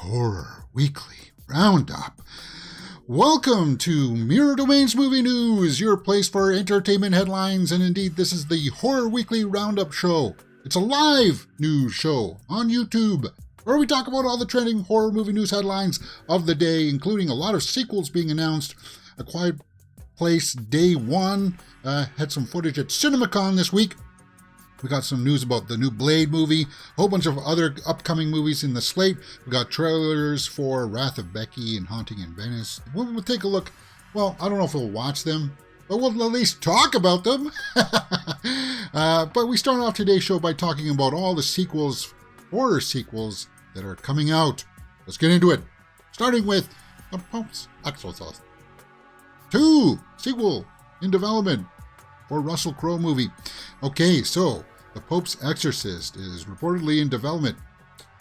Horror Weekly Roundup. Welcome to Mirror Domains Movie News, your place for entertainment headlines, and indeed this is the Horror Weekly Roundup show. It's a live news show on YouTube, where we talk about all the trending horror movie news headlines of the day, including a lot of sequels being announced. A Quiet Place Day 1 had some footage at CinemaCon this week. We got some news about the new Blade movie, a whole bunch of other upcoming movies in the slate. We got trailers for Wrath of Becky and Haunting in Venice. We'll take a look. Well, I don't know if we'll watch them, but we'll at least talk about them. But we start off today's show by talking about all the sequels, horror sequels, that are coming out. Let's get into it. Starting with The Pope's Exorcist 2 sequel in development for Russell Crowe movie. Okay, so The Pope's Exorcist is reportedly in development.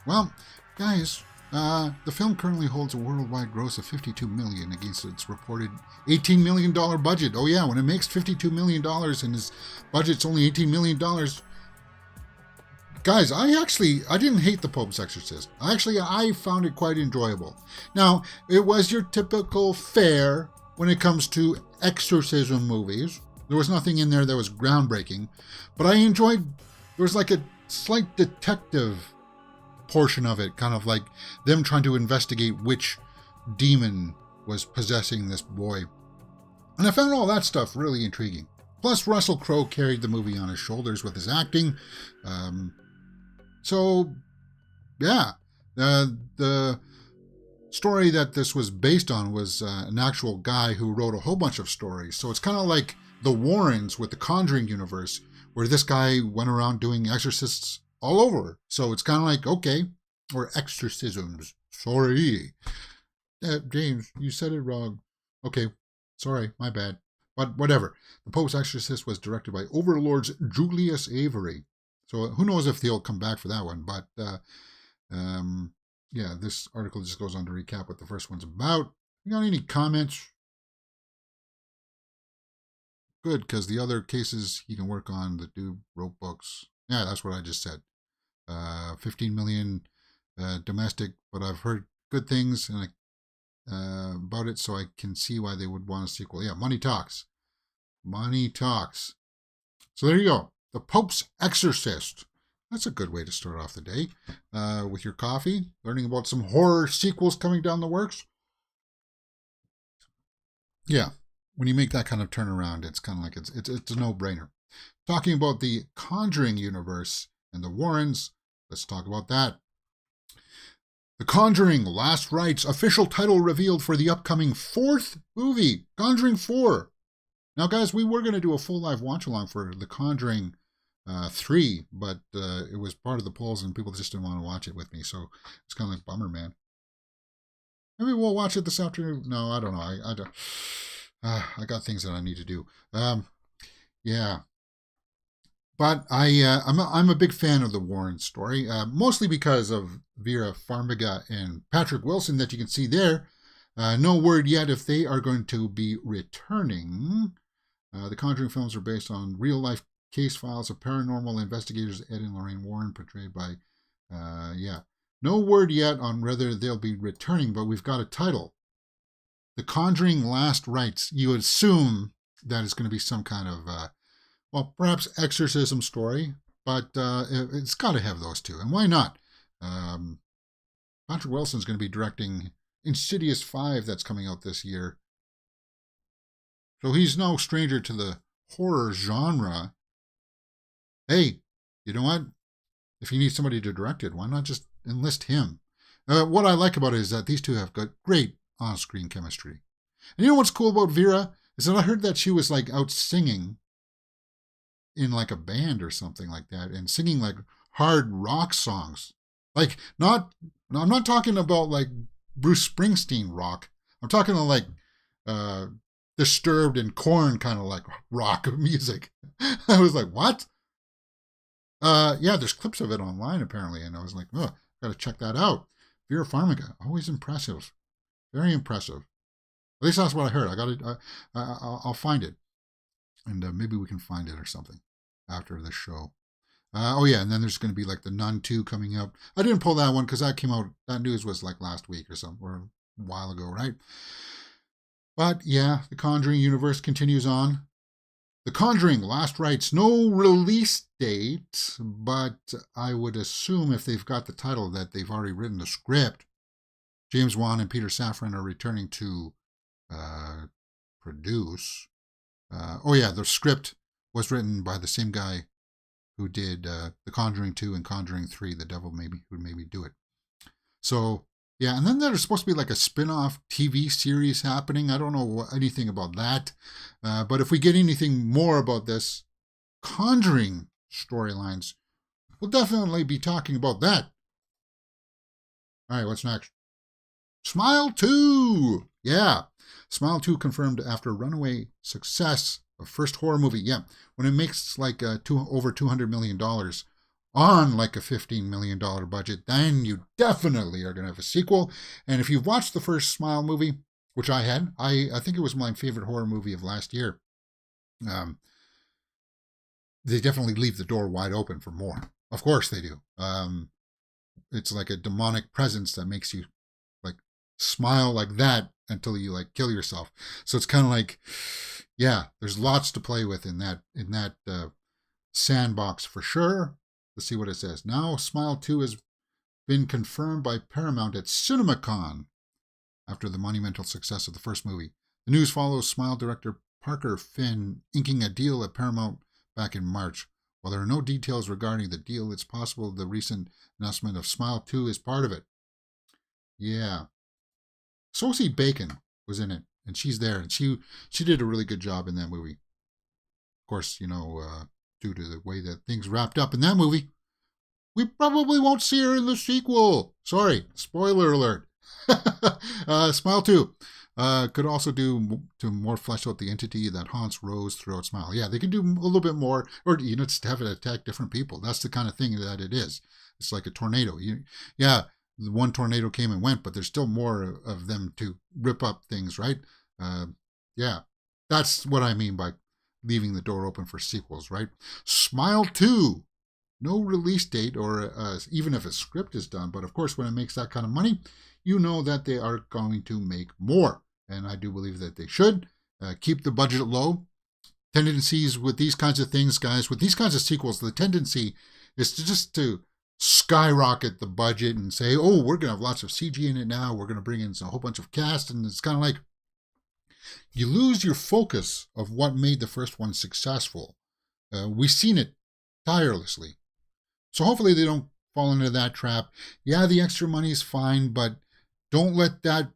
Well, guys, the film currently holds a worldwide gross of $52 million against its reported $18 million budget. Oh yeah, when it makes $52 million and its budget's only $18 million. Guys, I didn't hate The Pope's Exorcist. I found it quite enjoyable. Now, it was your typical fare when it comes to exorcism movies. There was nothing in there that was groundbreaking, but I enjoyed, there was like a slight detective portion of it, kind of like them trying to investigate which demon was possessing this boy. And I found all that stuff really intriguing. Plus, Russell Crowe carried the movie on his shoulders with his acting. So, yeah, the story that this was based on was an actual guy who wrote a whole bunch of stories. So it's kind of like the Warrens with the Conjuring universe, where this guy went around doing exorcists all over. So it's kind of like, okay, or exorcisms. Sorry. James, you said it wrong. Okay, sorry, my bad. But whatever. The Pope's Exorcist was directed by Overlord's Julius Avery. So who knows if they'll come back for that one. But yeah, this article just goes on to recap what the first one's about. You got any comments? Good, because the other cases he can work on that do rope books. Yeah, that's what I just said. 15 million domestic, but I've heard good things about it, so I can see why they would want a sequel. Yeah, money talks. Money talks. So there you go. The Pope's Exorcist. That's a good way to start off the day. With your coffee, learning about some horror sequels coming down the works. Yeah. When you make that kind of turnaround, it's kind of like it's a no-brainer. Talking about the Conjuring universe and the Warrens, let's talk about that. The Conjuring Last Rites, official title revealed for the upcoming 4th movie, Conjuring 4. Now, guys, we were going to do a full live watch-along for The Conjuring 3, but it was part of the polls and people just didn't want to watch it with me, so it's kind of like, bummer, man. Maybe we'll watch it this afternoon. No, I don't know. I got things that I need to do. Yeah. But I'm a big fan of the Warren story, mostly because of Vera Farmiga and Patrick Wilson that you can see there. No word yet if they are going to be returning. The Conjuring films are based on real-life case files of paranormal investigators Ed and Lorraine Warren, portrayed by, No word yet on whether they'll be returning, but we've got a title. The Conjuring Last Rites. You assume that it's going to be some kind of, perhaps exorcism story, but it's got to have those two. And why not? Patrick Wilson's going to be directing Insidious 5 that's coming out this year. So he's no stranger to the horror genre. Hey, you know what? If you need somebody to direct it, why not just enlist him? What I like about it is that these two have got great on-screen chemistry. And you know what's cool about Vera? Is that I heard that she was like out singing in like a band or something like that, and singing like hard rock songs. Like I'm not talking about like Bruce Springsteen rock. I'm talking about like Disturbed and Korn kind of like rock music. I was like, what? Yeah, there's clips of it online apparently, and I was like, oh, gotta check that out. Vera Farmiga, always impressive. Very impressive. At least that's what I heard. I'll find it. And maybe we can find it or something after the show. Oh yeah, and then there's going to be like the Nun 2 coming up. I didn't pull that one because that came out. That news was like last week or something, or a while ago, right? But yeah, the Conjuring universe continues on. The Conjuring Last Rites, no release date, but I would assume if they've got the title that they've already written the script. James Wan and Peter Safran are returning to produce. Oh yeah, the script was written by the same guy who did The Conjuring 2 and Conjuring 3, The Devil Would Maybe Do It. So, yeah, and then there's supposed to be like a spin-off TV series happening. I don't know anything about that. But if we get anything more about this Conjuring storylines, we'll definitely be talking about that. All right, what's next? Smile 2! Yeah, Smile 2 confirmed after runaway success of first horror movie. Yeah, when it makes like over $200 million on like a $15 million budget, then you definitely are going to have a sequel. And if you've watched the first Smile movie, which I had, I think it was my favorite horror movie of last year, they definitely leave the door wide open for more. Of course they do. It's like a demonic presence that makes you like smile like that until you like kill yourself. So it's kind of like, yeah, there's lots to play with in that sandbox for sure. Let's see what it says. Now, Smile 2 has been confirmed by Paramount at CinemaCon after the monumental success of the first movie. The news follows Smile director Parker Finn inking a deal at Paramount back in March. While there are no details regarding the deal, it's possible the recent announcement of Smile 2 is part of it. Yeah. Sosie Bacon was in it, and she's there, and she did a really good job in that movie. Of course, due to the way that things wrapped up in that movie, we probably won't see her in the sequel. Sorry, spoiler alert. Smile 2 could also do to more flesh out the entity that haunts Rose throughout Smile. Yeah, they can do a little bit more, or just have it attack different people. That's the kind of thing that it is. It's like a tornado. Yeah, the one tornado came and went, but there's still more of them to rip up things, right? Yeah, that's what I mean by leaving the door open for sequels, right? Smile 2, no release date or even if a script is done, but of course when it makes that kind of money, you know that they are going to make more, and I do believe that they should keep the budget low. Tendencies with these kinds of things, guys, with these kinds of sequels, the tendency is to skyrocket the budget and say, oh, we're going to have lots of CG in it now, we're going to bring in a whole bunch of cast, and it's kind of like you lose your focus of what made the first one successful. We've seen it tirelessly. So hopefully they don't fall into that trap. Yeah, the extra money is fine, but don't let that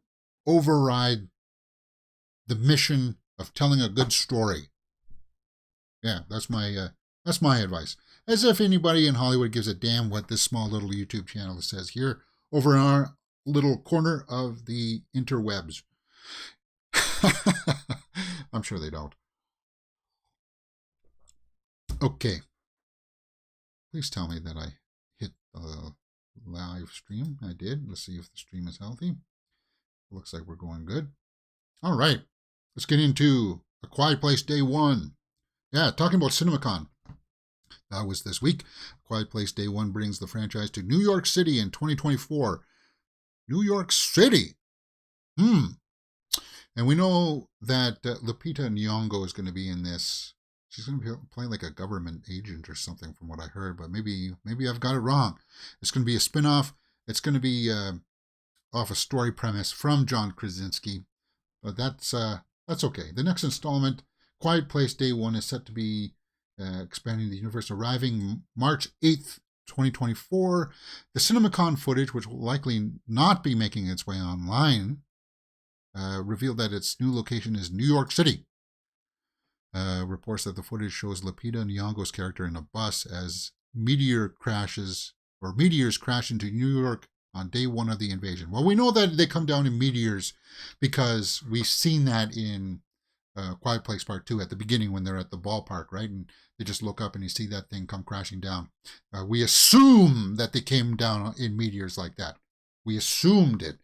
override the mission of telling a good story. Yeah, that's my advice. As if anybody in Hollywood gives a damn what this small little YouTube channel says here over in our little corner of the interwebs. I'm sure they don't. Okay. Please tell me that I hit the live stream. I did. Let's see if the stream is healthy. Looks like we're going good. All right. Let's get into A Quiet Place Day 1. Yeah, talking about CinemaCon. That was this week. A Quiet Place Day 1 brings the franchise to New York City in 2024. New York City! And we know that Lupita Nyong'o is going to be in this. She's going to be playing like a government agent or something from what I heard, but maybe I've got it wrong. It's going to be a spin-off. It's going to be off a story premise from John Krasinski, but that's okay. The next installment, Quiet Place Day 1, is set to be expanding the universe, arriving March 8th, 2024. The CinemaCon footage, which will likely not be making its way online, revealed that its new location is New York City. Reports that the footage shows Lupita Nyong'o's character in a bus as meteors crash into New York on day 1 of the invasion. Well, we know that they come down in meteors because we've seen that in Quiet Place Part 2 at the beginning when they're at the ballpark, right? And they just look up and you see that thing come crashing down. We assume that they came down in meteors like that. We assumed it.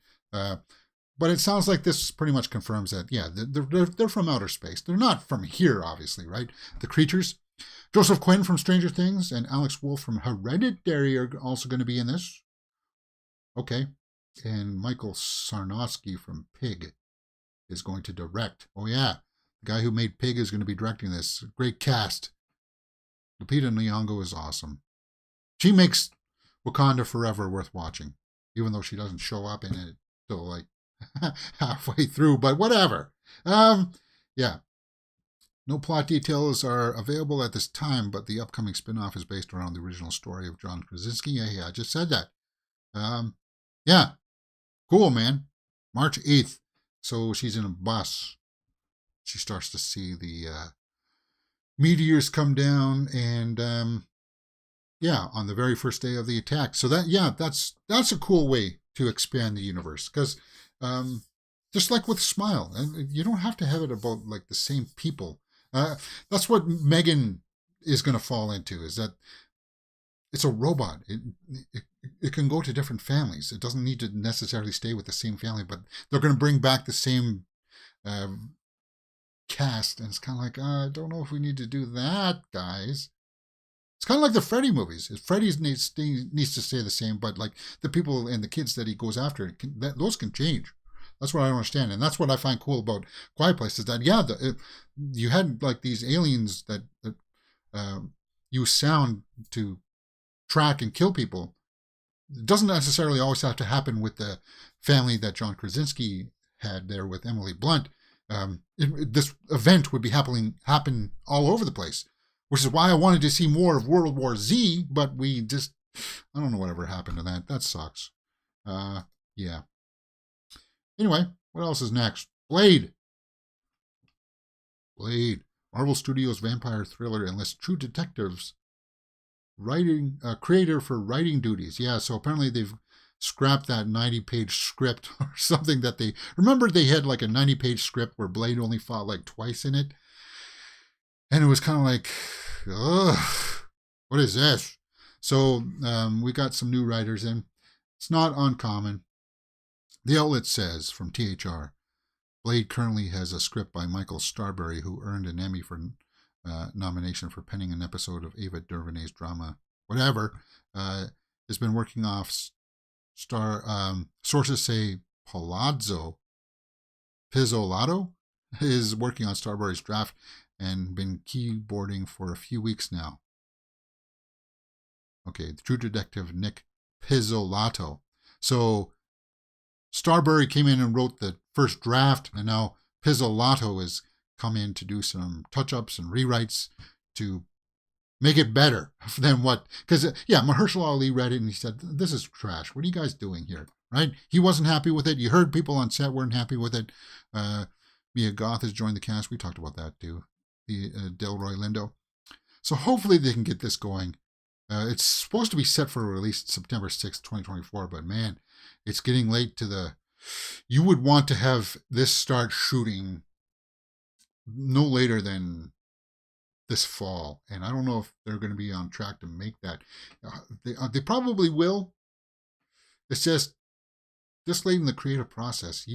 But it sounds like this pretty much confirms that, yeah, they're from outer space. They're not from here, obviously, right? The creatures, Joseph Quinn from Stranger Things and Alex Wolff from Hereditary are also going to be in this. Okay. And Michael Sarnowski from Pig is going to direct. Oh, yeah. The guy who made Pig is going to be directing this. Great cast. Lupita Nyong'o is awesome. She makes Wakanda Forever worth watching, even though she doesn't show up in it till like halfway through, but whatever. Yeah. No plot details are available at this time, but the upcoming spin-off is based around the original story of John Krasinski. Yeah, I just said that. Yeah. Cool, man. March 8th. So she's in a bus. She starts to see the meteors come down, and on the very first day of the attack. So that's a cool way to expand the universe, because just like with Smile, and you don't have to have it about like the same people. That's what Megan is going to fall into, is that it's a robot. It can go to different families. It doesn't need to necessarily stay with the same family, but they're going to bring back the same cast, and it's kind of like, I don't know if we need to do that, guys. It's kind of like the Freddy movies. Freddy needs to stay the same, but like the people and the kids that he goes after, those can change. That's what I don't understand, and that's what I find cool about Quiet Place, is that you had like these aliens that use sound to track and kill people. It doesn't necessarily always have to happen with the family that John Krasinski had there with Emily Blunt. This event would be happen all over the place, which is why I wanted to see more of World War Z, but I don't know whatever happened to that. That sucks. Yeah. Anyway, what else is next? Blade. Marvel Studios vampire thriller enlists true detectives creator for writing duties. Yeah, so apparently they've scrapped that 90-page script or something that they... Remember they had like a 90-page script where Blade only fought like twice in it? And it was kind of like, ugh, what is this? So we got some new writers in. It's not uncommon. The outlet says, from THR, Blade currently has a script by Michael Starbury, who earned an Emmy for nomination for penning an episode of Ava DuVernay's drama, whatever. Has been working off sources say Pizzolato is working on Starbury's draft and been keyboarding for a few weeks now. Okay, the True Detective Nick Pizzolato. So Starbury came in and wrote the first draft, and now Pizzolato has come in to do some touch-ups and rewrites to make it better than what... Because, Mahershala Ali read it and he said, this is trash. What are you guys doing here? Right? He wasn't happy with it. You heard people on set weren't happy with it. Mia Goth has joined the cast. We talked about that too. Delroy Lindo. So hopefully they can get this going. It's supposed to be set for release September 6th, 2024, but man, it's getting late to the... You would want to have this start shooting no later than this fall, and I don't know if they're going to be on track to make that. They probably will. It's just this late in the creative process.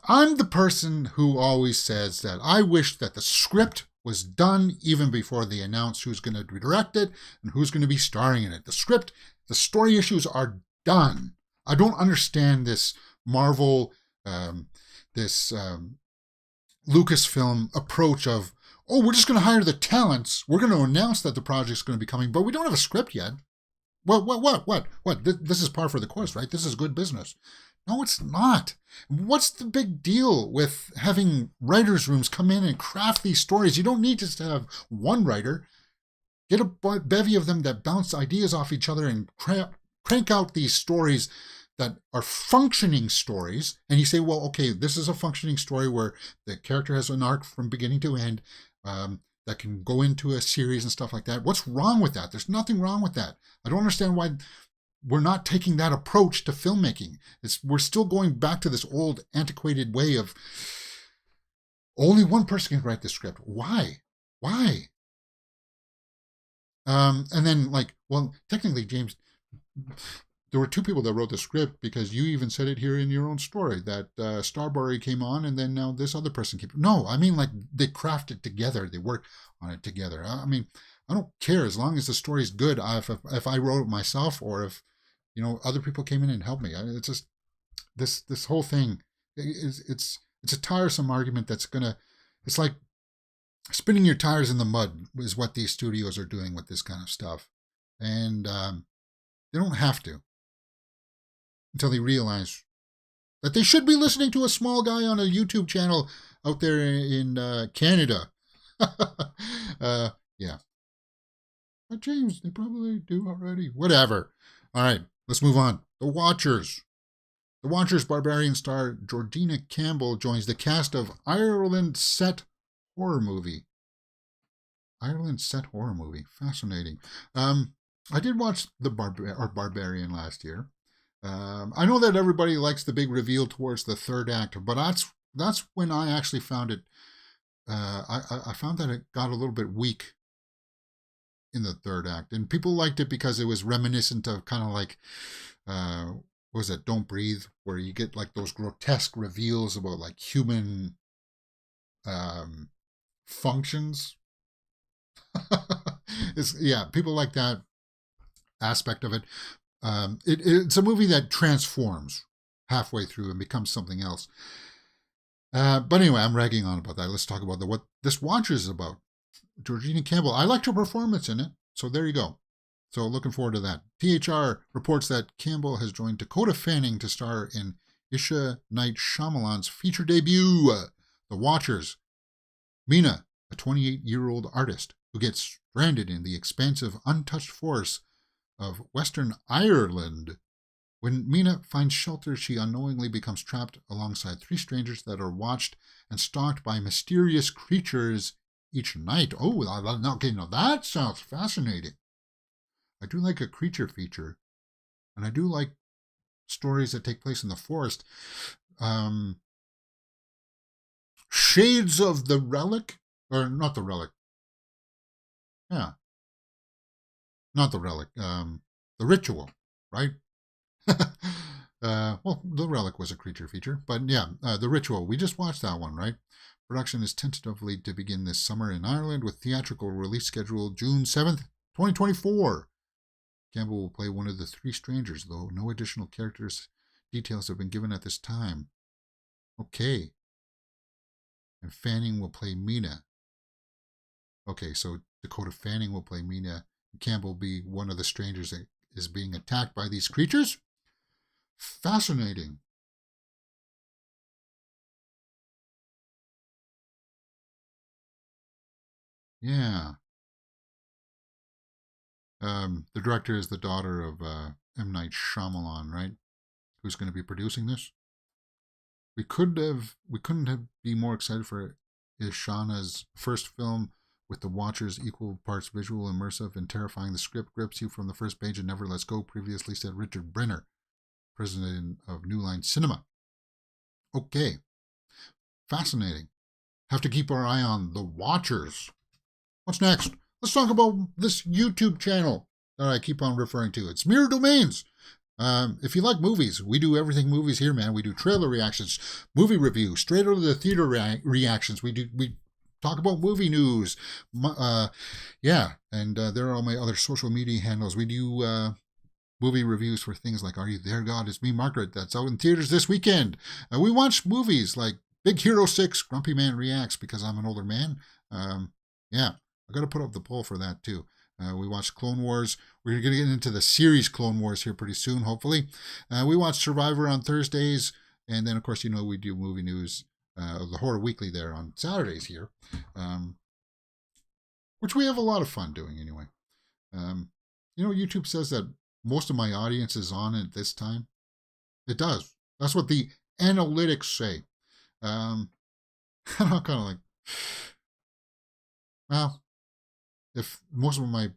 I'm the person who always says that I wish that the script was done even before they announce who's going to direct it and who's going to be starring in it. The story issues are done. I don't understand this Marvel, Lucasfilm approach of, we're just going to hire the talents. We're going to announce that the project's going to be coming, but we don't have a script yet. What? This is par for the course, right? This is good business. No, it's not. What's the big deal with having writers' rooms come in and craft these stories? You don't need just to have one writer. Get a bevy of them that bounce ideas off each other and crank out these stories that are functioning stories. And you say, well, okay, this is a functioning story where the character has an arc from beginning to end that can go into a series and stuff like that. What's wrong with that? There's nothing wrong with that. I don't understand why we're not taking that approach to filmmaking. We're still going back to this old, antiquated way of only one person can write the script. Why? And then, technically, James, there were two people that wrote the script, because you even said it here in your own story that Starbury came on and then now this other person came. No, I mean, like, they crafted together. They worked on it together. I mean, I don't care as long as the story's good. If I wrote it myself, or if, other people came in and helped me. It's just this whole thing is it's a tiresome argument that's gonna. It's like spinning your tires in the mud is what these studios are doing with this kind of stuff, and they don't have to, until they realize that they should be listening to a small guy on a YouTube channel out there in Canada. Yeah. But James, they probably do already. Whatever. All right, let's move on. The Watchers. The Watchers Barbarian star Georgina Campbell joins the cast of Ireland set horror movie. Ireland set horror movie. Fascinating. I did watch the Barbarian last year. I know that everybody likes the big reveal towards the third act, but that's when I actually found it. I found that it got a little bit weak in the third act, and people liked it because it was reminiscent of kind of like, what was it, Don't Breathe, where you get like those grotesque reveals about like human functions. People like that aspect of it. It's a movie that transforms halfway through and becomes something else. But anyway, I'm ragging on about that. Let's talk about what this Watcher is about. Georgina Campbell. I liked her performance in it, so there you go. So looking forward to that. THR reports that Campbell has joined Dakota Fanning to star in Isha Night Shyamalan's feature debut, The Watchers. Mina, a 28-year-old artist who gets stranded in the expansive, untouched forests of Western Ireland. When Mina finds shelter, she unknowingly becomes trapped alongside three strangers that are watched and stalked by mysterious creatures each night. Oh, okay, now that sounds fascinating. I do like a creature feature, and I do like stories that take place in the forest. Shades of the Relic, or not the Relic. Yeah, not the Relic. The Ritual, right? Well, the Relic was a creature feature, but yeah, the Ritual. We just watched that one, right? Production is tentatively to begin this summer in Ireland, with theatrical release scheduled June 7th, 2024. Campbell will play one of the three strangers, though no additional characters details have been given at this time. Okay. And Fanning will play Mina. Okay, so Dakota Fanning will play Mina. Campbell will be one of the strangers that is being attacked by these creatures. Fascinating. Yeah. The director is the daughter of M. Night Shyamalan, right? Who's going to be producing this? We couldn't have been more excited for Ishana's first film, with The Watchers equal parts visual, immersive, and terrifying. The script grips you from the first page and never lets go, previously said Richard Brenner, president of New Line Cinema. Okay. Fascinating. Have to keep our eye on The Watchers. What's next? Let's talk about this YouTube channel that I keep on referring to. It's Mirror Domains. If you like movies, we do everything movies here, man. We do trailer reactions, movie review, straight out of the theater reactions. We talk about movie news. And there are all my other social media handles. We do movie reviews for things like Are You There, God? It's Me, Margaret. That's out in theaters this weekend. We watch movies like Big Hero 6, Grumpy Man Reacts, because I'm an older man. I got to put up the poll for that too. We watched Clone Wars. We're going to get into the series Clone Wars here pretty soon, hopefully. We watch Survivor on Thursdays. And then, of course, we do movie news, the Horror Weekly there on Saturdays here, which we have a lot of fun doing anyway. YouTube says that most of my audience is on at this time. It does. That's what the analytics say. I'm kind of like, well, if most of my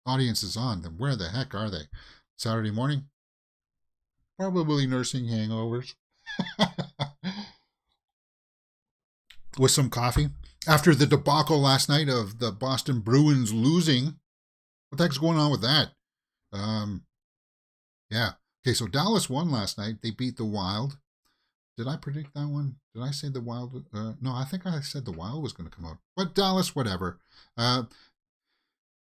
audience is on, then where the heck are they? Saturday morning? Probably nursing hangovers. With some coffee. After the debacle last night of the Boston Bruins losing. What the heck's going on with that? Yeah. Okay, so Dallas won last night. They beat the Wild. Did I predict that one? Did I say the Wild? No, I think I said the Wild was going to come out. But Dallas, whatever. Uh,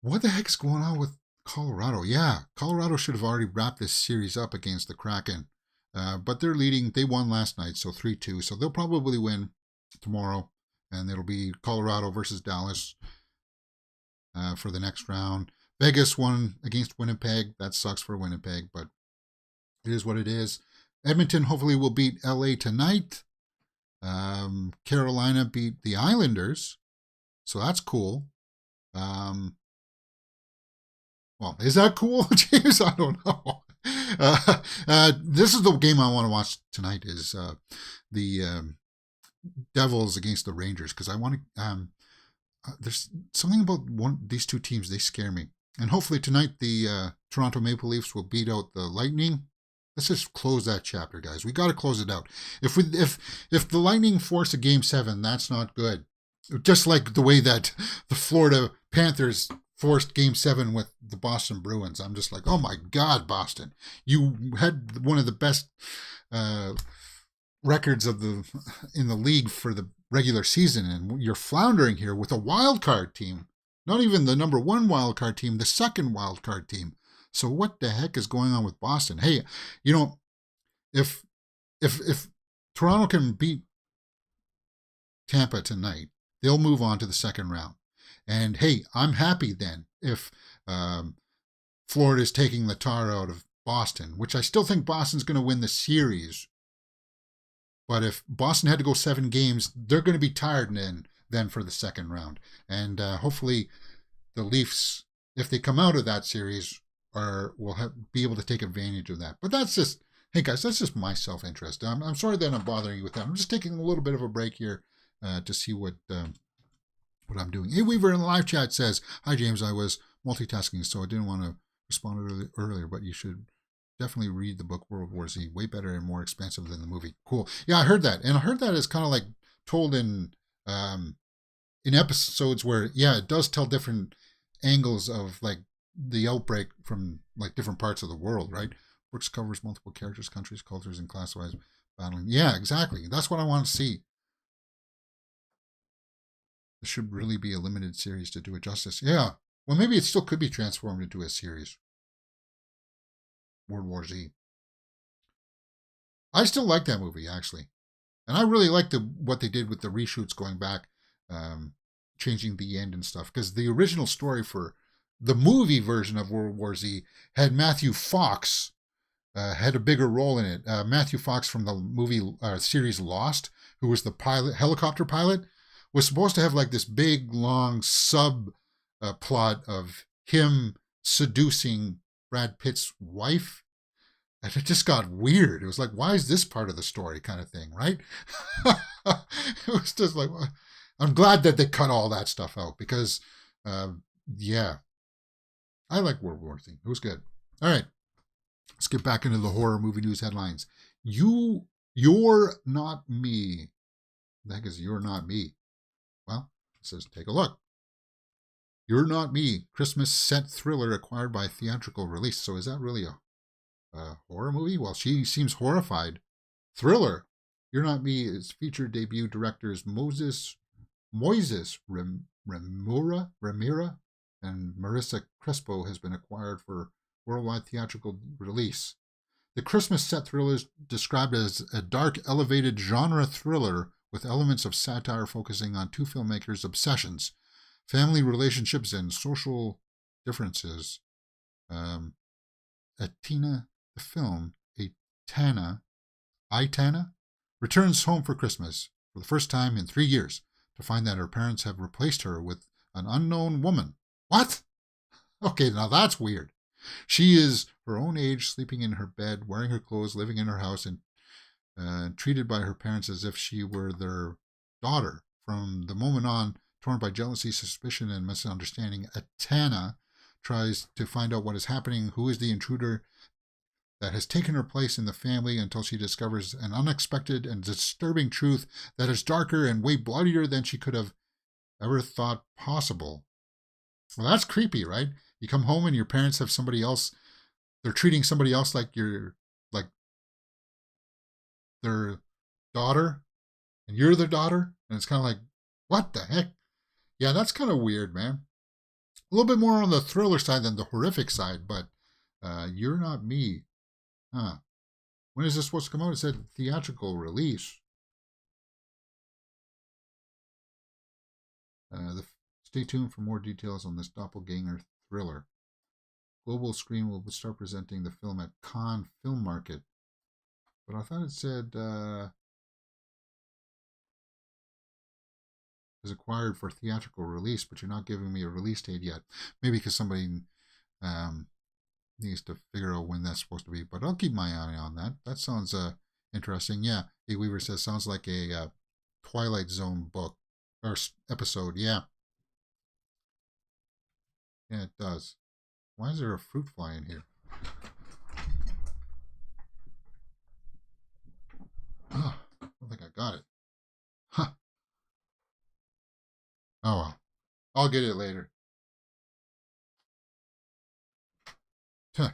what the heck's going on with Colorado? Yeah, Colorado should have already wrapped this series up against the Kraken. But they're leading. They won last night, so 3-2. So they'll probably win tomorrow. And it'll be Colorado versus Dallas for the next round. Vegas won against Winnipeg. That sucks for Winnipeg, but it is what it is. Edmonton hopefully will beat LA tonight. Carolina beat the Islanders, so that's cool. Well, is that cool, James? I don't know. This is the game I want to watch tonight. Is the Devils against the Rangers, because I want to. There's something about these two teams. They scare me. And hopefully tonight the Toronto Maple Leafs will beat out the Lightning. Let's just close that chapter, guys. We got to close it out. If the Lightning force a Game 7, that's not good. Just like the way that the Florida Panthers forced Game 7 with the Boston Bruins. I'm just like, oh my God, Boston. You had one of the best records in the league for the regular season, and you're floundering here with a wild card team. Not even the number one wild card team, the second wild card team. So what the heck is going on with Boston? Hey, if Toronto can beat Tampa tonight, they'll move on to the second round. And hey, I'm happy then if Florida's taking the tar out of Boston, which I still think Boston's going to win the series. But if Boston had to go 7 games, they're going to be tired then for the second round. And hopefully the Leafs, if they come out of that series, will be able to take advantage of that. But that's just, hey guys, that's just my self-interest. I'm sorry that I'm bothering you with that. I'm just taking a little bit of a break here to see what I'm doing. Hey Weaver in the live chat says, hi James, I was multitasking, so I didn't want to respond earlier, but you should definitely read the book World War Z. Way better and more expensive than the movie. Cool. Yeah, I heard that. And I heard that is kind of like told in episodes where, yeah, it does tell different angles of like the outbreak from like different parts of the world, right? Works covers multiple characters, countries, cultures, and class-wise battling. Yeah, exactly. That's what I want to see. This should really be a limited series to do it justice. Yeah. Well, maybe it still could be transformed into a series. World War Z. I still like that movie, actually. And I really like what they did with the reshoots going back, changing the end and stuff. Because the original story for the movie version of World War Z had Matthew Fox had a bigger role in it. Matthew Fox from the movie series Lost, who was the helicopter pilot, was supposed to have like this big, long sub plot of him seducing Brad Pitt's wife. And it just got weird. It was like, why is this part of the story kind of thing, right? It was just like, I'm glad that they cut all that stuff out because, yeah, I like World War Z. It was good. All right, let's get back into the horror movie news headlines. You're not me. The heck is You're Not Me? Well, it says, take a look. You're Not Me, Christmas set thriller acquired by theatrical release. So is that really a horror movie? Well, she seems horrified. Thriller. You're Not Me is featured debut directors Moises Ramira and Marissa Crespo has been acquired for worldwide theatrical release. The Christmas set thriller is described as a dark, elevated genre thriller with elements of satire focusing on two filmmakers' obsessions, family relationships, and social differences. Atina, the film, Itana, returns home for Christmas for the first time in 3 years to find that her parents have replaced her with an unknown woman. What? Okay, now that's weird. She is her own age, sleeping in her bed, wearing her clothes, living in her house, and treated by her parents as if she were their daughter. From the moment on, torn by jealousy, suspicion, and misunderstanding, Atana tries to find out what is happening, who is the intruder that has taken her place in the family, until she discovers an unexpected and disturbing truth that is darker and way bloodier than she could have ever thought possible. Well, that's creepy, right? You come home and your parents have somebody else they're treating somebody else like their daughter, and you're their daughter, and it's kind of like, what the heck? Yeah, that's kind of weird, man. A little bit more on the thriller side than the horrific side, but You're Not Me. Huh. When is this supposed to come out? It said theatrical release. Stay tuned for more details on this doppelganger thriller. Global Screen will start presenting the film at Cannes Film Market. But I thought it said is acquired for theatrical release, but you're not giving me a release date yet. Maybe because somebody needs to figure out when that's supposed to be. But I'll keep my eye on that. That sounds interesting. Yeah, A. Weaver says sounds like a Twilight Zone book or episode. Yeah. Yeah, it does. Why is there a fruit fly in here? Oh, I don't think I got it. Huh. Oh well. I'll get it later. Huh.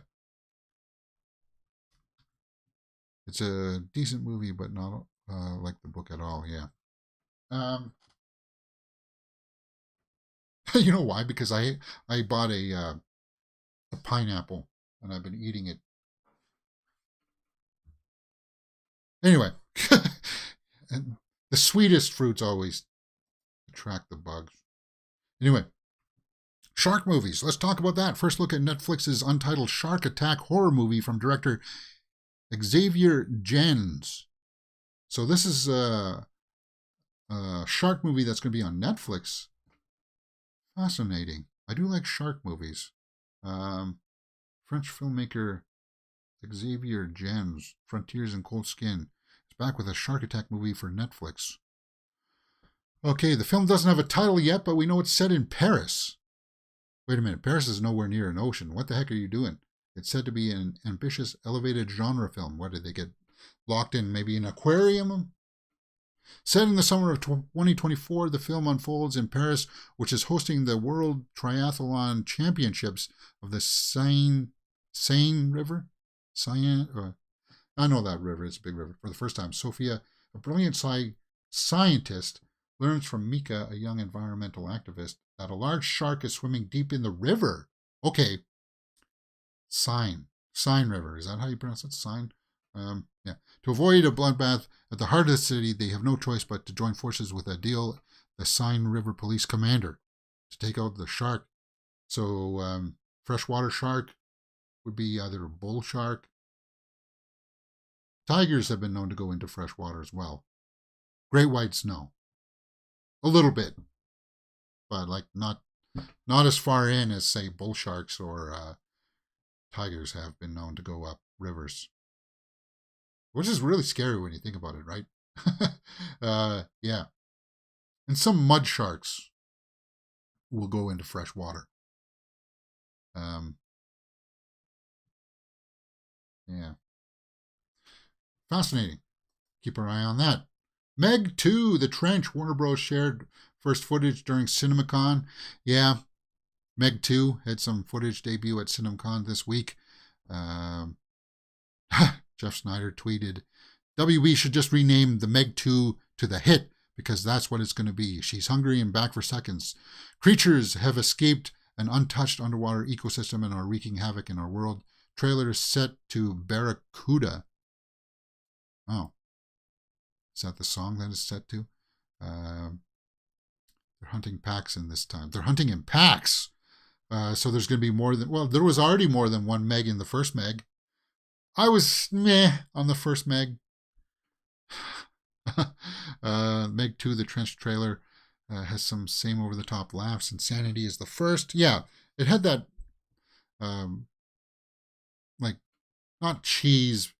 It's a decent movie, but not like the book at all. Yeah. Um, you know why? Because I bought a pineapple and I've been eating it. Anyway, and the sweetest fruits always attract the bugs. Anyway, shark movies. Let's talk about that. First look at Netflix's untitled Shark Attack horror movie from director Xavier Gens. So this is a shark movie that's going to be on Netflix. Fascinating. I do like shark movies. French filmmaker Xavier Gens, Frontiers in Cold Skin, is back with a shark attack movie for Netflix. Okay, the film doesn't have a title yet, but we know it's set in Paris. Wait a minute, Paris is nowhere near an ocean. What the heck are you doing? It's said to be an ambitious, elevated genre film. What, did they get locked in maybe an aquarium? Set in the summer of 2024, the film unfolds in Paris, which is hosting the World Triathlon Championships of the Seine River. I know that river. It's a big river. For the first time, Sophia, a brilliant scientist, learns from Mika, a young environmental activist, that a large shark is swimming deep in the river. Okay. Seine River. Is that how you pronounce it? Seine? Yeah. To avoid a bloodbath at the heart of the city, they have no choice but to join forces with Adil, the Seine River police commander, to take out the shark. So, freshwater shark would be either a bull shark. Tigers have been known to go into freshwater as well. Great whites, no. A little bit. But like not as far in as, say, bull sharks or tigers have been known to go up rivers. Which is really scary when you think about it, right? Yeah. And some mud sharks will go into fresh water. Yeah. Fascinating. Keep our eye on that. Meg 2, The Trench. Warner Bros. Shared first footage during CinemaCon. Yeah. Meg 2 had some footage debut at CinemaCon this week. Jeff Snyder tweeted, WB should just rename the Meg 2 to The Hit, because that's what it's going to be. She's hungry and back for seconds. Creatures have escaped an untouched underwater ecosystem and are wreaking havoc in our world. Trailer is set to Barracuda. Oh. Is that the song that is set to? They're hunting packs in this time. They're hunting in packs. So there's going to be more than... Well, there was already more than one Meg in the first Meg. I was meh on the first Meg. Meg 2, The Trench trailer has some same over-the-top laughs. Insanity is the first. Yeah, it had that, like, not cheese,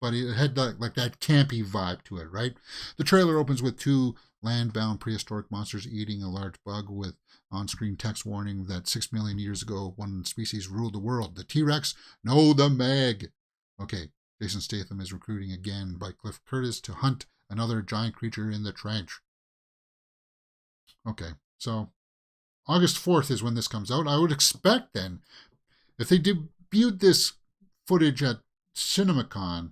but it had that, like that campy vibe to it, right? The trailer opens with two land-bound prehistoric monsters eating a large bug with on-screen text warning that 6 million years ago, one species ruled the world. The T-Rex? No, the Meg. Okay, Jason Statham is recruiting again by Cliff Curtis to hunt another giant creature in the trench. Okay, so August 4th is when this comes out. I would expect then, if they debuted this footage at CinemaCon,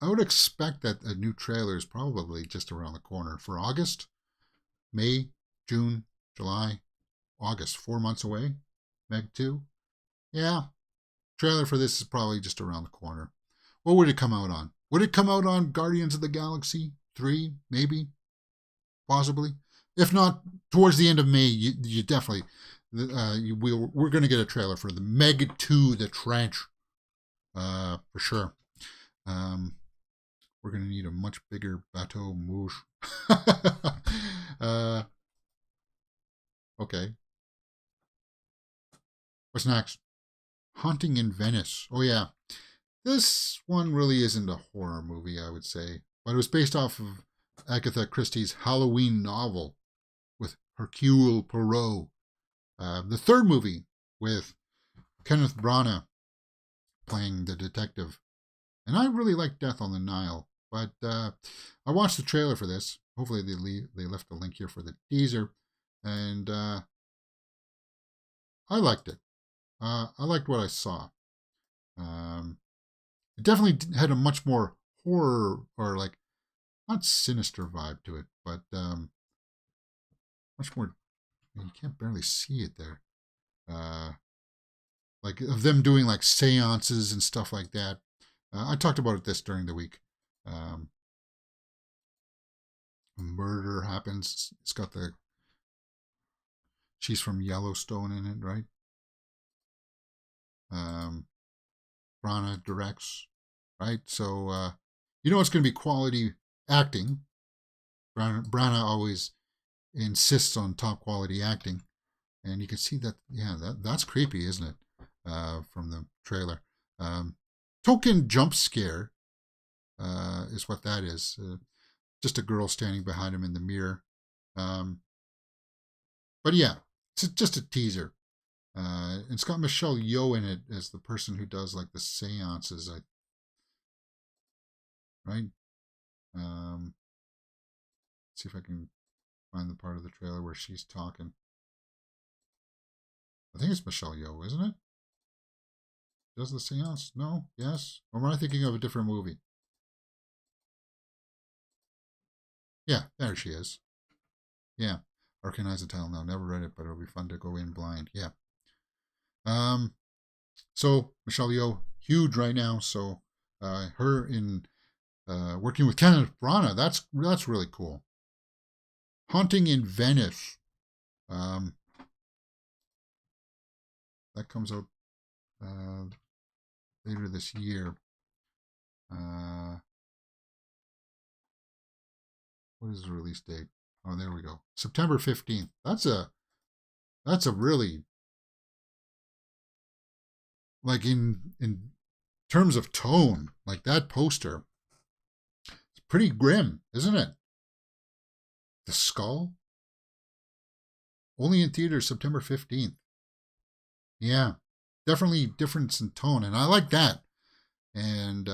I would expect that a new trailer is probably just around the corner for August, May, June, July, August, 4 months away. Meg 2. Yeah, trailer for this is probably just around the corner. What would it come out on? Would it come out on Guardians of the Galaxy 3? Maybe? Possibly? If not, towards the end of May, you definitely... we're going to get a trailer for the Meg 2, The Trench. For sure. We're going to need a much bigger Bateau Mouche. Okay. What's next? Haunting in Venice. Oh, yeah. This one really isn't a horror movie, I would say. But it was based off of Agatha Christie's Halloween novel with Hercule Poirot. The third movie with Kenneth Branagh playing the detective. And I really like Death on the Nile. But I watched the trailer for this. Hopefully they left a link here for the teaser. And I liked it. I liked what I saw. It definitely had a much more horror, or like, not sinister vibe to it, but much more, you can't barely see it there. Like of them doing like seances and stuff like that. I talked about this during the week. Murder happens. It's got she's from Yellowstone in it, right? Branagh directs, right? So you know it's going to be quality acting. Branagh always insists on top quality acting, and you can see that. Yeah, that's creepy, isn't it? From the trailer. Token jump scare is what that is. Just a girl standing behind him in the mirror. But yeah, it's just a teaser. It's got Michelle Yeoh in it as the person who does like the seances, right? See if I can find the part of the trailer where she's talking. I think it's Michelle Yeoh, isn't it? Does the seance? No? Yes? Or am I thinking of a different movie? Yeah, there she is. Yeah. I recognize the title now. Never read it, but it'll be fun to go in blind. Yeah. So Michelle Yeoh, huge right now. So her in working with Kenneth Branagh, that's really cool. Haunting in Venice. That comes out later this year. What is the release date? Oh, there we go. September 15th. That's a really, like in terms of tone, like that poster, it's pretty grim, isn't it? The skull. Only in theaters September 15th. Yeah, definitely difference in tone, and I like that. And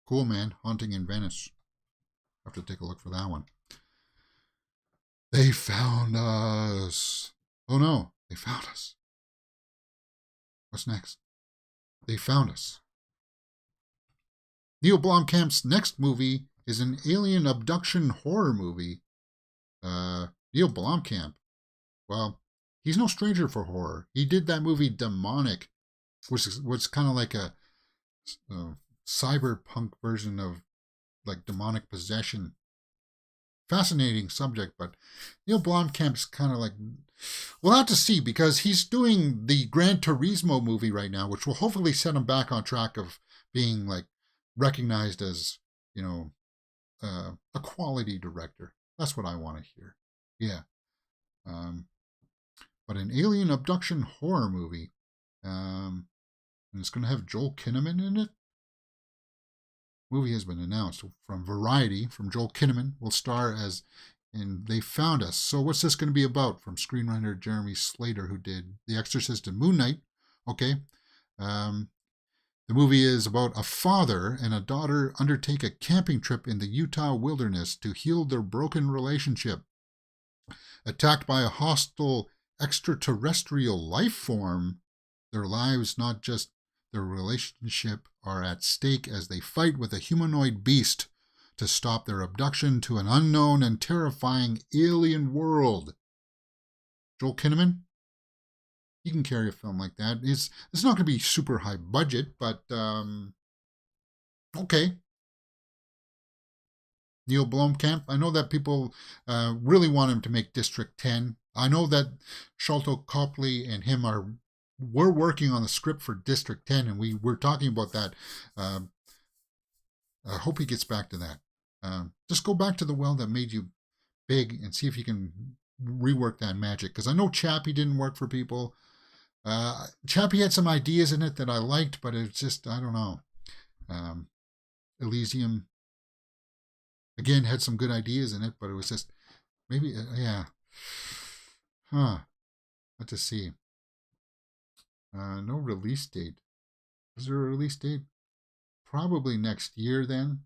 cool, man. Haunting in Venice. I have to take a look for that one. They found us. Oh no, they found us. What's next? They found us. Neil Blomkamp's next movie is an alien abduction horror movie. Neil Blomkamp, well, he's no stranger for horror. He did that movie Demonic, which was kind of like a cyberpunk version of like demonic possession. Fascinating subject, but Neil Blomkamp's kind of like, we'll have to see, because he's doing the Gran Turismo movie right now, which will hopefully set him back on track of being like recognized as, you know, a quality director. That's what I want to hear. Yeah. But an alien abduction horror movie. And it's going to have Joel Kinnaman in it. Movie has been announced from Variety, from Joel Kinnaman, will star as in They Found Us. So what's this going to be about? From screenwriter Jeremy Slater, who did The Exorcist and Moon Knight. Okay. The movie is about a father and a daughter undertake a camping trip in the Utah wilderness to heal their broken relationship. Attacked by a hostile extraterrestrial life form, their lives, not just their relationship, are at stake as they fight with a humanoid beast to stop their abduction to an unknown and terrifying alien world. Joel Kinnaman, he can carry a film like that. It's not going to be super high budget, but okay. Neil Blomkamp, I know that people really want him to make District 10. I know that Sholto Copley and him we're working on the script for District 10, and we're talking about that. I hope he gets back to that. Just go back to the well that made you big and see if you can rework that magic. Because I know Chappie didn't work for people. Chappie had some ideas in it that I liked, but it's just, I don't know. Elysium, again, had some good ideas in it, but it was just, maybe, yeah. What to see. No release date. Is there a release date? Probably next year then.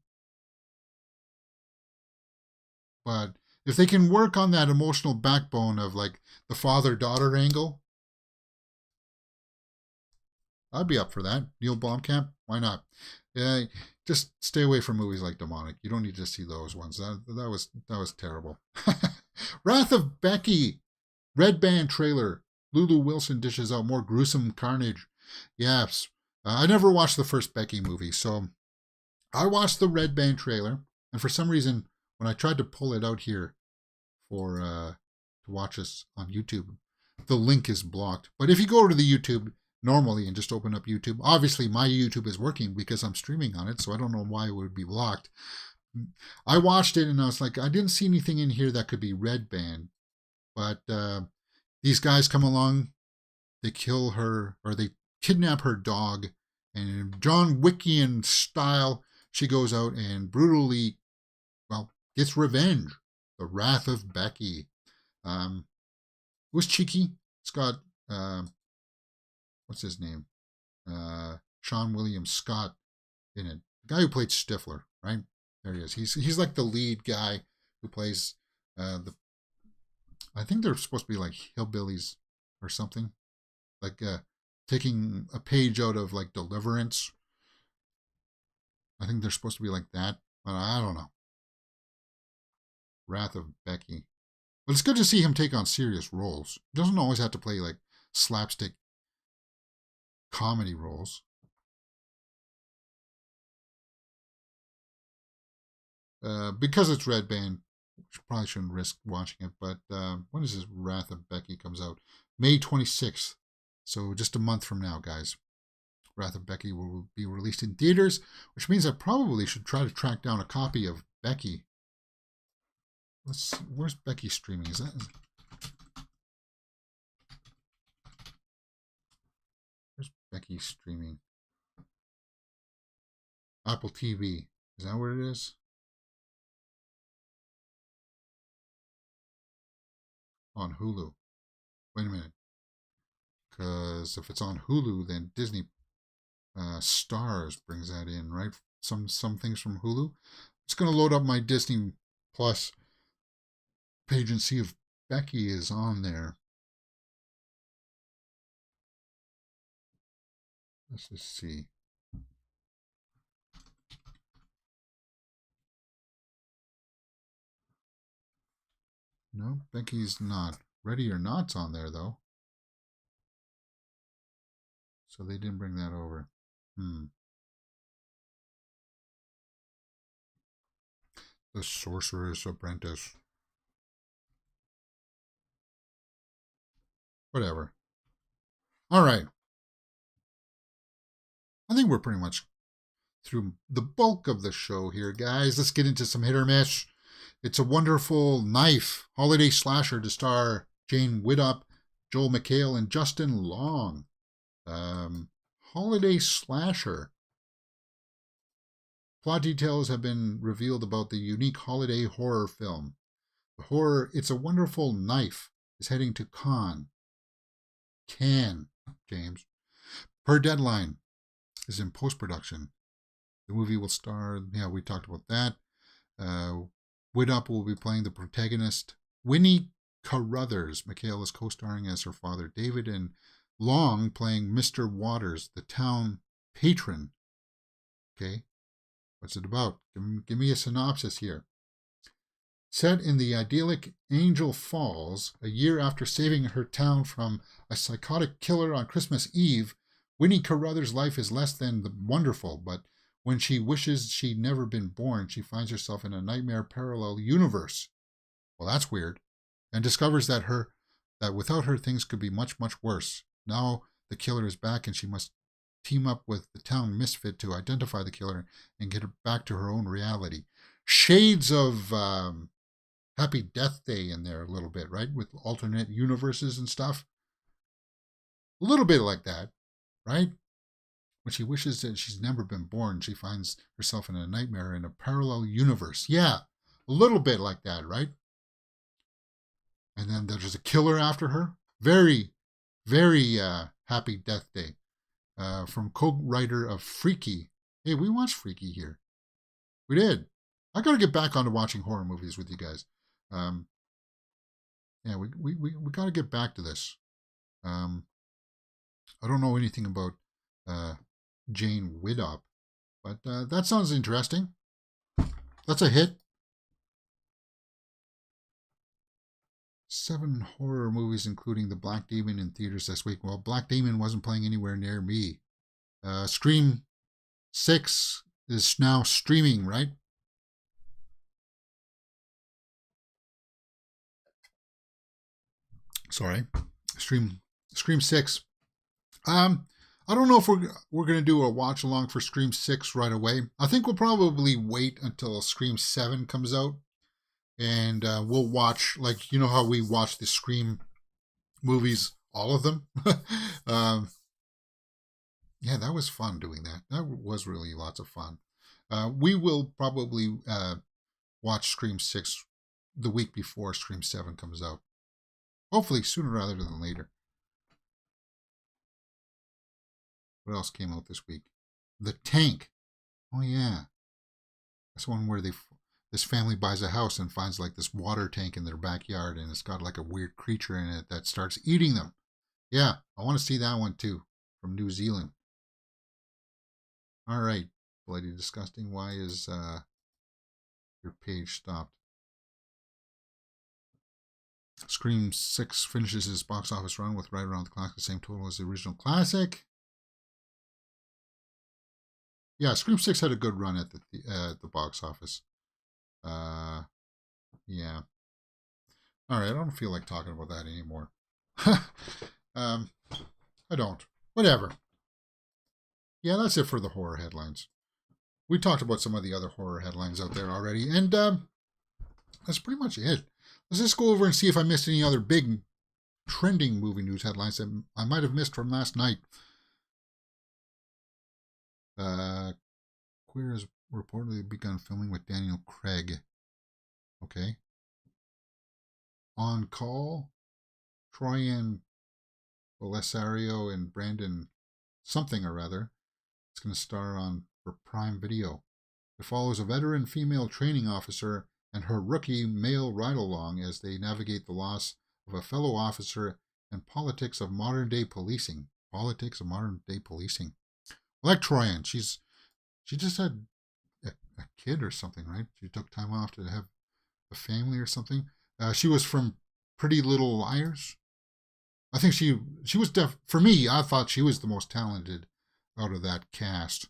But if they can work on that emotional backbone of like the father-daughter angle, I'd be up for that. Neil Blomkamp, why not? Yeah, just stay away from movies like Demonic. You don't need to see those ones. That was terrible. Wrath of Becky, Red Band trailer. Lulu Wilson dishes out more gruesome carnage. Yes, I never watched the first Becky movie, so I watched the Red Band trailer, and for some reason, when I tried to pull it out here for to watch us on YouTube, the link is blocked. But if you go to the YouTube normally and just open up YouTube, obviously my YouTube is working because I'm streaming on it, so I don't know why it would be blocked. I watched it and I was like, I didn't see anything in here that could be Red Band, but these guys come along, they kill her, or they kidnap her dog, and in John Wickian style, she goes out and brutally, well, gets revenge. The Wrath of Becky. It was cheeky. It's got, what's his name? Sean William Scott in it. The guy who played Stifler, right? There he is. He's like the lead guy who plays I think they're supposed to be like hillbillies or something. Like taking a page out of like Deliverance. I think they're supposed to be like that, but I don't know. Wrath of Becky. But it's good to see him take on serious roles. He doesn't always have to play like slapstick comedy roles. Because it's Red Band, probably shouldn't risk watching it, but when is this Wrath of Becky comes out? May 26th. So just a month from now, guys. Wrath of Becky will be released in theaters, which means I probably should try to track down a copy of Becky. Let's see, where's Becky streaming? Is that... Where's Becky streaming? Apple TV. Is that where it is? On Hulu. Wait a minute. Because if it's on Hulu, then Disney Stars brings that in, right? Some things from Hulu. It's going to load up my Disney Plus page and see if Becky is on there. Let's just see. No, Becky's not. Ready or Not's on there, though. So they didn't bring that over. The Sorcerer's Apprentice. Whatever. All right. I think we're pretty much through the bulk of the show here, guys. Let's get into some hit or miss. It's a Wonderful Knife holiday slasher to star Jane Widdop, Joel McHale, and Justin Long. Holiday slasher. Plot details have been revealed about the unique holiday horror film. The horror It's a Wonderful Knife is heading to Cannes, James. Per deadline is in post-production. The movie will star, we talked about that. Widdop will be playing the protagonist, Winnie Carruthers. McHale is co-starring as her father, David, and Long playing Mr. Waters, the town patron. Okay, what's it about? Give me a synopsis here. Set in the idyllic Angel Falls, a year after saving her town from a psychotic killer on Christmas Eve, Winnie Carruthers' life is less than wonderful, but when she wishes she'd never been born, she finds herself in a nightmare parallel universe. Well, that's weird. And discovers that without her things could be much, much worse. Now the killer is back and she must team up with the town misfit to identify the killer and get her back to her own reality. Shades of Happy Death Day in there a little bit, right? With alternate universes and stuff. A little bit like that, right? When she wishes that she's never been born, she finds herself in a nightmare in a parallel universe. Yeah, a little bit like that, right? And then there's a killer after her. Very, very Happy Death Day. From co-writer of Freaky. Hey, we watched Freaky here. We did. I got to get back onto watching horror movies with you guys. Yeah, we got to get back to this. I don't know anything about Jane Widdop, but that sounds interesting. That's a hit. 7 horror movies, including The Black Demon, in theaters this week. Well, Black Demon wasn't playing anywhere near me. Scream 6 is now streaming, right? Sorry. Scream 6. I don't know if we're going to do a watch along for Scream 6 right away. I think we'll probably wait until Scream 7 comes out. And we'll watch, like, you know how we watch the Scream movies, all of them? Yeah, that was fun doing that. That was really lots of fun. We will probably watch Scream 6 the week before Scream 7 comes out. Hopefully sooner rather than later. What else came out this week? The Tank. Oh, yeah. That's one where this family buys a house and finds like this water tank in their backyard, and it's got like a weird creature in it that starts eating them. Yeah, I want to see that one too, from New Zealand. All right, Bloody Disgusting. Why is your page stopped? Scream 6 finishes its box office run with right around the clock the same total as the original classic. Yeah, Scream 6 had a good run at the box office. Yeah. All right, I don't feel like talking about that anymore. I don't. Whatever. Yeah, that's it for the horror headlines. We talked about some of the other horror headlines out there already, and that's pretty much it. Let's just go over and see if I missed any other big trending movie news headlines that I might have missed from last night. Queer has reportedly begun filming with Daniel Craig. Okay. On Call, Troyan Belisario and Brandon something or other. It's going to star on for Prime Video. It follows a veteran female training officer and her rookie male ride-along as they navigate the loss of a fellow officer and politics of modern-day policing. Politics of modern-day policing. I like Troyan. She just had a kid or something, right? She took time off to have a family or something. She was from Pretty Little Liars. I think she was for me, I thought she was the most talented out of that cast.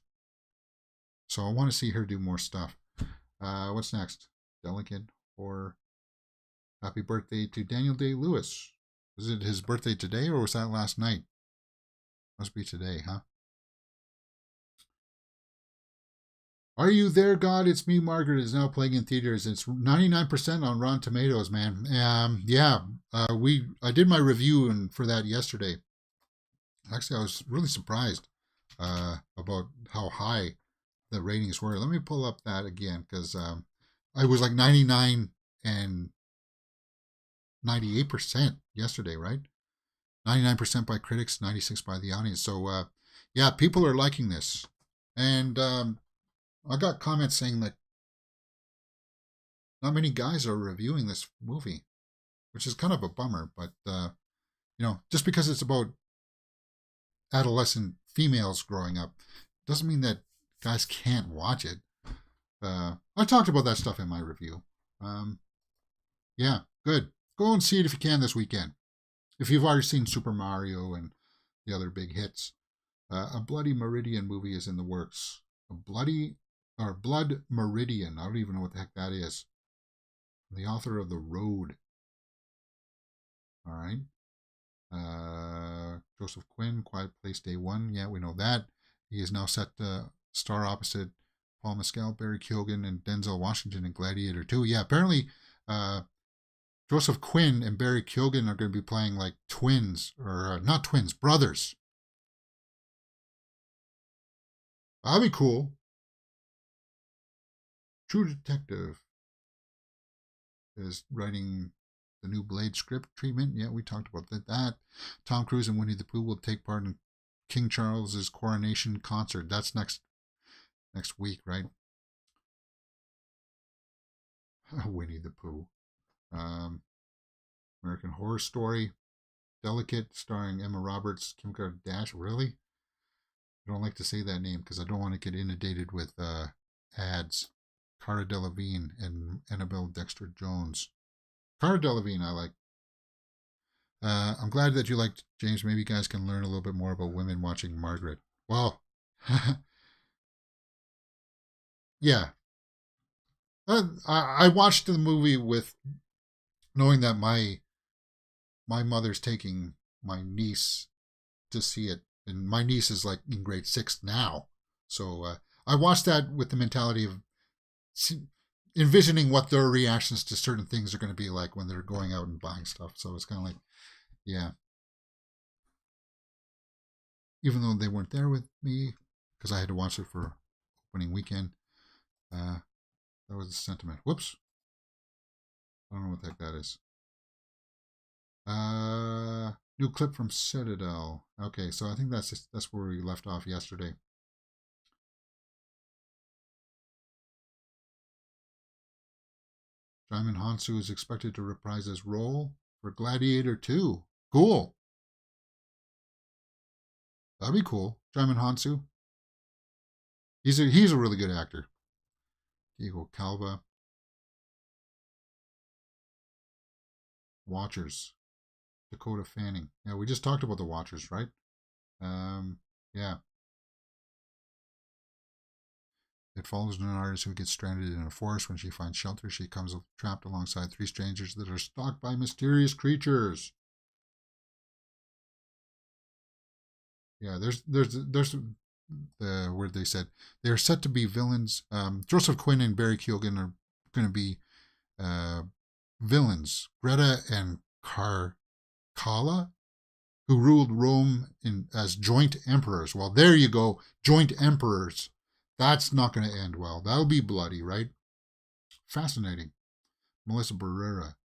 So I want to see her do more stuff. What's next? Delicate or happy birthday to Daniel Day-Lewis. Was it his birthday today or was that last night? Must be today, huh? Are You There, God? It's Me, Margaret is now playing in theaters. It's 99% on Rotten Tomatoes, man. Yeah, I did my review for that yesterday. Actually, I was really surprised about how high the ratings were. Let me pull up that again because I was like 99 and 98% yesterday, right? 99% by critics, 96% by the audience. So, yeah, people are liking this. And I got comments saying that not many guys are reviewing this movie. which is kind of a bummer. But just because it's about adolescent females growing up doesn't mean that guys can't watch it. I talked about that stuff in my review. Yeah, good. Go and see it if you can this weekend. If you've already seen Super Mario and the other big hits, a Bloody Meridian movie is in the works. Blood Meridian. I don't even know what the heck that is. The author of The Road. All right. Joseph Quinn, Quiet Place Day One. Yeah, we know that. He is now set to star opposite Paul Mescal, Barry Keoghan, and Denzel Washington in Gladiator 2. Yeah, apparently Joseph Quinn and Barry Keoghan are going to be playing like twins, or not twins, brothers. That'll be cool. True Detective is writing the new Blade script treatment. Yeah, we talked about that. Tom Cruise and Winnie the Pooh will take part in King Charles's coronation concert. That's next week, right? Winnie the Pooh. American Horror Story. Delicate, starring Emma Roberts, Kim Kardashian. Really? I don't like to say that name because I don't want to get inundated with ads. Cara Delevingne and Annabelle Dexter-Jones. Cara Delevingne, I like. I'm glad that you liked James. Maybe you guys can learn a little bit more about women watching Margaret. Well, yeah. I watched the movie with knowing that my mother's taking my niece to see it, and my niece is like in grade 6 now. So I watched that with the mentality of envisioning what their reactions to certain things are going to be like when they're going out and buying stuff. So it's kind of like, yeah. Even though they weren't there with me, because I had to watch it for opening weekend, that was the sentiment. Whoops. I don't know what the heck that is. New clip from Citadel. Okay, so I think that's where we left off yesterday. Djimon Hounsou is expected to reprise his role for Gladiator 2. Cool. That'd be cool. Djimon Hounsou. He's a really good actor. Diego Calva. Watchers. Dakota Fanning. Yeah, we just talked about the Watchers, right? Yeah. It follows an artist who gets stranded in a forest. When she finds shelter, she comes trapped alongside 3 strangers that are stalked by mysterious creatures. Yeah, there's the word they said. They are set to be villains. Joseph Quinn and Barry Keoghan are going to be villains. Greta and Carcalla, who ruled Rome as joint emperors. Well, there you go, joint emperors. That's not going to end well. That'll be bloody, right? Fascinating. Melissa Barrera.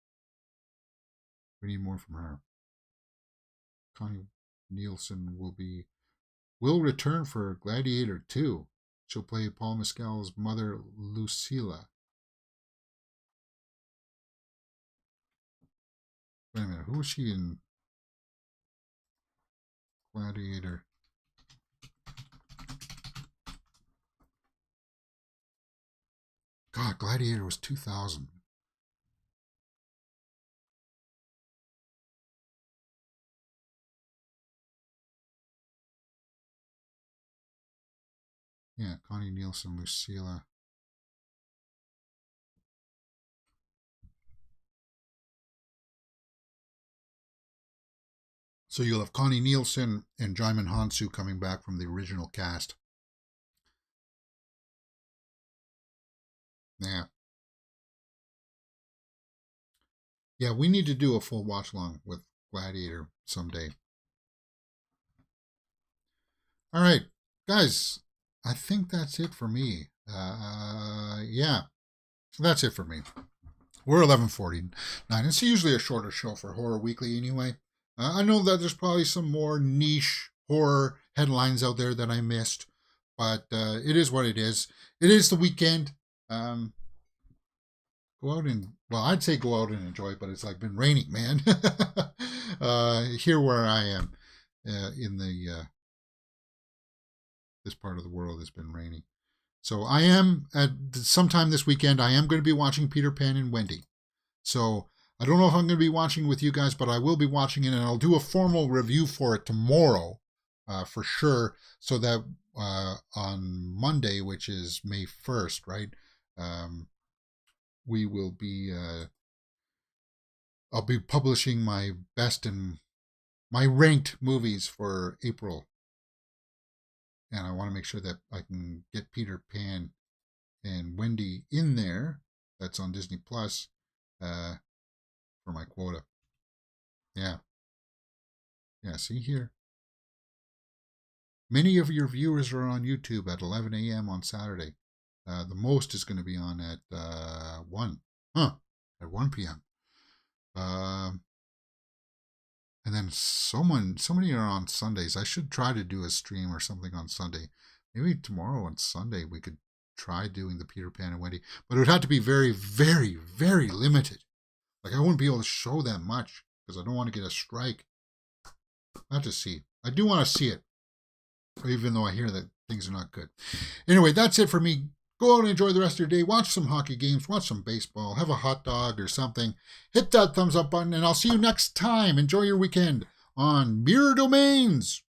We need more from her. Connie Nielsen will return for Gladiator 2. She'll play Paul Mescal's mother, Lucilla. Wait a minute, who was she in Gladiator? God, Gladiator was 2000. Yeah, Connie Nielsen, Lucilla. So you'll have Connie Nielsen and Djimon Hounsou coming back from the original cast. Yeah. Yeah, we need to do a full watch along with Gladiator someday. All right, guys, I think that's it for me. Yeah, that's it for me. We're 11:49. It's usually a shorter show for Horror Weekly anyway. I know that there's probably some more niche horror headlines out there that I missed, but it is what it is. It is the weekend. go out and, well, I'd say go out and enjoy it, but it's like been raining, man. Here where I am in the this part of the world has been raining. So I am at sometime this weekend. I am going to be watching Peter Pan and Wendy. So I don't know if I'm going to be watching with you guys, but I will be watching it, and I'll do a formal review for it tomorrow, for sure. So that on Monday, which is May 1st, right? We will be. I'll be publishing my best and my ranked movies for April, and I want to make sure that I can get Peter Pan and Wendy in there. That's on Disney Plus for my quota. Yeah. See here. Many of your viewers are on YouTube at 11 a.m. on Saturday. The most is going to be on at 1. At 1 p.m. And then so many are on Sundays. I should try to do a stream or something on Sunday. Maybe tomorrow on Sunday we could try doing the Peter Pan and Wendy. But it would have to be very, very, very limited. Like, I wouldn't be able to show that much because I don't want to get a strike. Not to see. I do want to see it, even though I hear that things are not good. Anyway, that's it for me. Go out and enjoy the rest of your day. Watch some hockey games. Watch some baseball. Have a hot dog or something. Hit that thumbs up button, and I'll see you next time. Enjoy your weekend on Mirror Domains.